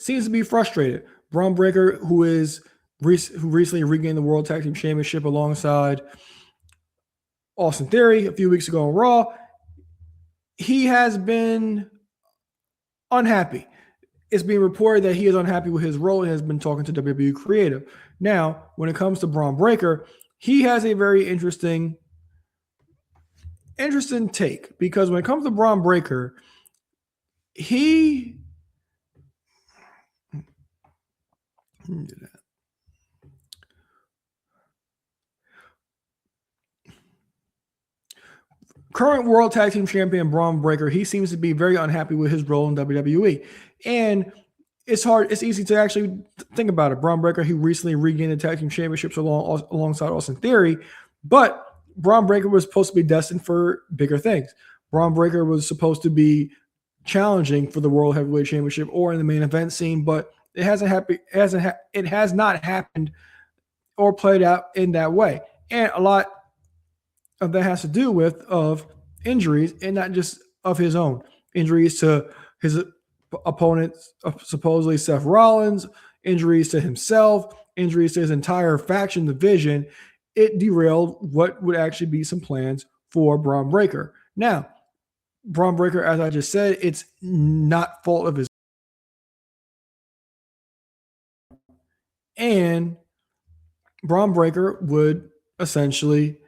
seems to be frustrated. Bron Breakker, who recently regained the World Tag Team Championship alongside Austin Theory a few weeks ago on Raw, he has been unhappy. It's being reported that he is unhappy with his role and has been talking to WWE Creative. Now, when it comes to Bron Breakker, he has a very interesting take, because when it comes to Bron Breakker, current World Tag Team Champion Bron Breakker, he seems to be very unhappy with his role in WWE. And it's easy to actually think about it. Bron Breakker, he recently regained the Tag Team Championships alongside Austin Theory, but Bron Breakker was supposed to be destined for bigger things. Bron Breakker was supposed to be challenging for the World Heavyweight Championship or in the main event scene, but it has not happened or played out in that way. And a lot of that has to do with injuries, and not just of his own. Injuries to his opponents, supposedly Seth Rollins, injuries to himself, injuries to his entire faction division. It derailed what would actually be some plans for Bron Breakker. Now, Bron Breakker, as I just said, it's not fault of his. And Bron Breakker would essentially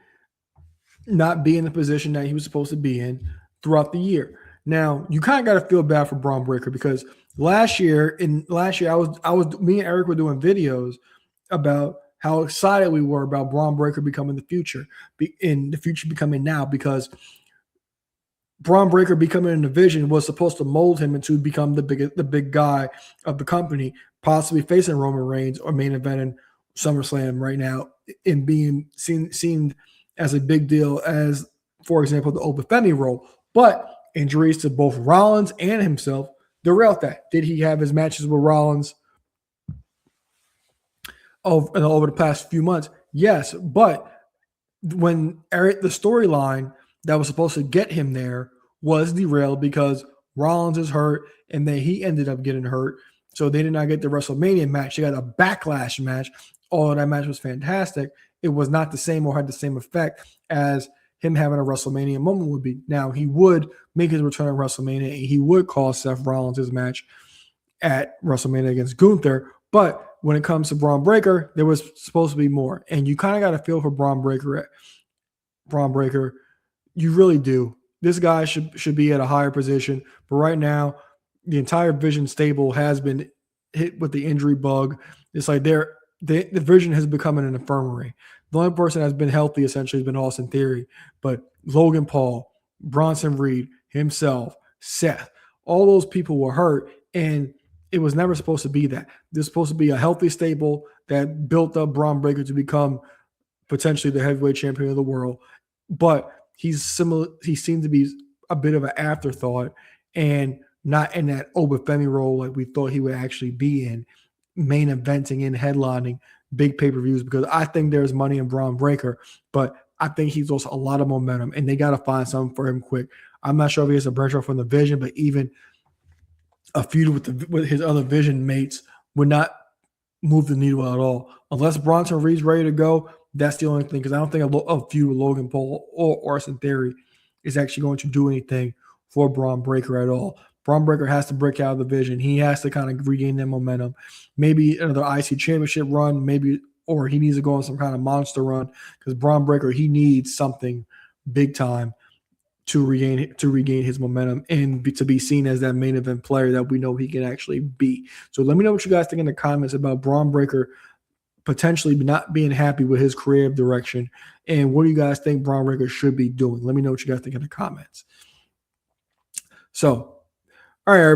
not be in the position that he was supposed to be in throughout the year. Now, you kind of got to feel bad for Bron Breakker, because last year, me and Eric were doing videos about how excited we were about Bron Breakker becoming becoming now, because Bron Breakker becoming in the division was supposed to mold him into become the big guy of the company, possibly facing Roman Reigns or main event in SummerSlam right now, and being seen as a big deal as, for example, the Obafemi role. But injuries to both Rollins and himself derailed that. Did he have his matches with Rollins over the past few months? Yes, but when the storyline that was supposed to get him there was derailed because Rollins is hurt, and then he ended up getting hurt. So they did not get the WrestleMania match. They got a Backlash match. Although that match was fantastic, it was not the same or had the same effect as him having a WrestleMania moment would be. Now, he would make his return at WrestleMania, and he would cost Seth Rollins his match at WrestleMania against Gunther. But when it comes to Bron Breakker, there was supposed to be more. And you kind of got to feel for Bron Breakker. You really do. This guy should be at a higher position. But right now, the entire Vision stable has been hit with the injury bug. It's like the Vision has become an infirmary. The only person that's been healthy essentially has been Austin Theory. But Logan Paul, Bronson Reed, himself, Seth, all those people were hurt. And it was never supposed to be that. There's supposed to be a healthy stable that built up Bron Breakker to become potentially the heavyweight champion of the world. But he seemed to be a bit of an afterthought and not in that Obafemi role like we thought he would actually be in, main eventing and headlining big pay-per-views, because I think there's money in Bron Breakker, but I think he's also a lot of momentum, and they got to find something for him quick. I'm not sure if he has a branch off from the Vision, but even a feud with his other Vision mates would not move the needle at all. Unless Bronson Reed's ready to go, that's the only thing, because I don't think a feud with Logan Paul or Austin Theory is actually going to do anything for Bron Breakker at all. Bron Breakker has to break out of the Vision. He has to kind of regain that momentum. Maybe another IC championship run, or he needs to go on some kind of monster run, because Bron Breakker, he needs something big time to regain his momentum and to be seen as that main event player that we know he can actually be. So let me know what you guys think in the comments about Bron Breakker potentially not being happy with his creative direction, and what do you guys think Bron Breakker should be doing? Let me know what you guys think in the comments. So, all right, everybody.